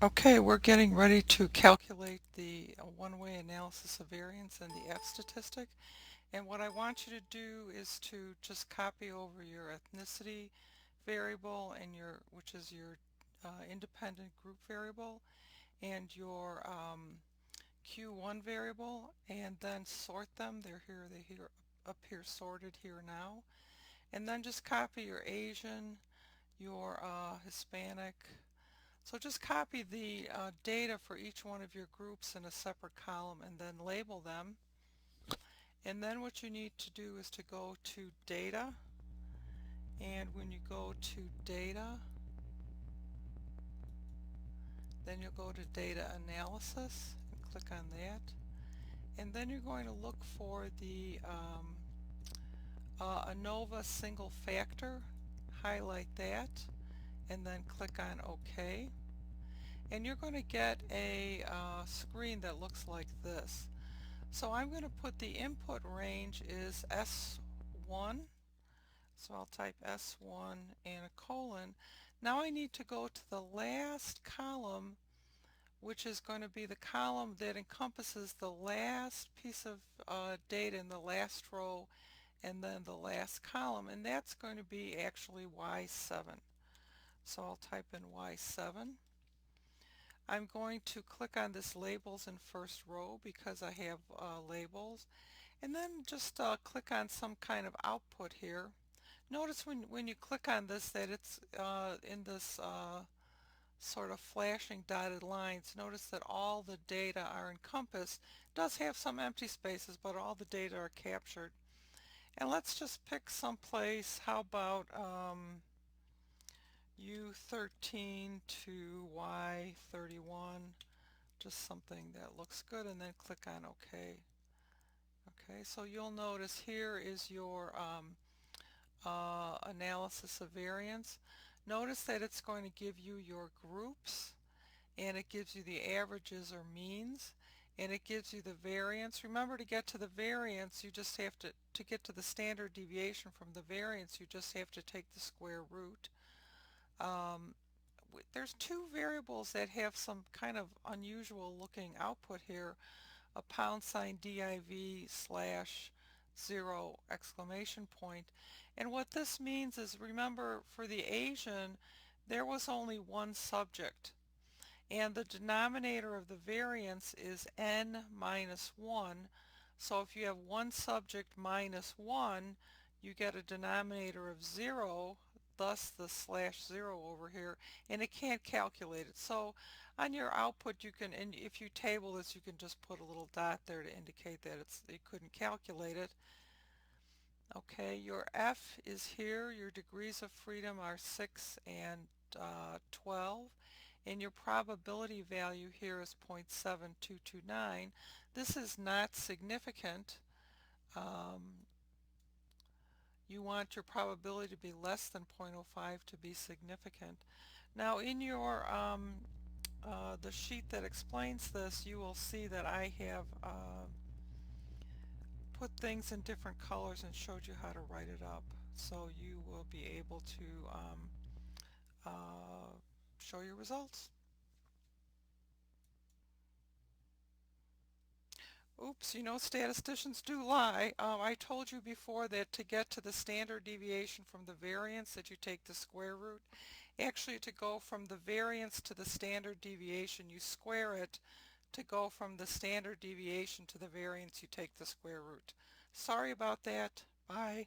Okay, we're getting ready to calculate the one-way analysis of variance and the F statistic. And what I want you to do is to just copy over your ethnicity variable and which is your independent group variable, and your Q1 variable, and then sort them. They here up here sorted here now. And then just copy your Asian, your Hispanic. So just copy the data for each one of your groups in a separate column and then label them. And then what you need to do is to go to Data, and when you go to Data, then you'll go to Data Analysis and click on that. And then you're going to look for the ANOVA single factor, highlight that, and then click on OK. And you're going to get a screen that looks like this. So I'm going to put the input range is S1, so I'll type S1 and a colon. Now I need to go to the last column, which is going to be the column that encompasses the last piece of data in the last row and then the last column, and that's going to be actually Y7. So I'll type in Y7. I'm going to click on this labels in first row because I have labels, and then just click on some kind of output here. Notice when you click on this that it's in this sort of flashing dotted lines. Notice that all the data are encompassed. It does have some empty spaces, but all the data are captured. And let's just pick some place. How about U13 to Y31? Just something that looks good, and then click on OK. Okay, so you'll notice here is your analysis of variance. Notice that it's going to give you your groups, and it gives you the averages or means, and it gives you the variance. Remember, to get to the variance, you just have to get to the standard deviation from the variance, you just have to take the square root. Um, there's two variables that have some kind of unusual looking output here, a pound sign div slash 0 exclamation point. And what this means is, remember, for the Asian, there was only one subject, and the denominator of the variance is n minus 1. So if you have one subject minus 1, you get a denominator of 0, thus the slash 0 over here, and it can't calculate it. So on your output, you can, and if you table this, you can just put a little dot there to indicate that it couldn't calculate it. Okay, your F is here. Your degrees of freedom are 6 and 12. And your probability value here is 0.7229. This is not significant. Um, you want your probability to be less than 0.05 to be significant. Now in your the sheet that explains this, you will see that I have put things in different colors and showed you how to write it up. So you will be able to uh, show your results. Oops, you know, statisticians do lie. I told you before that to get to the standard deviation from the variance that you take the square root. Actually, to go from the variance to the standard deviation, you square it. To go from the standard deviation to the variance, you take the square root. Sorry about that. Bye.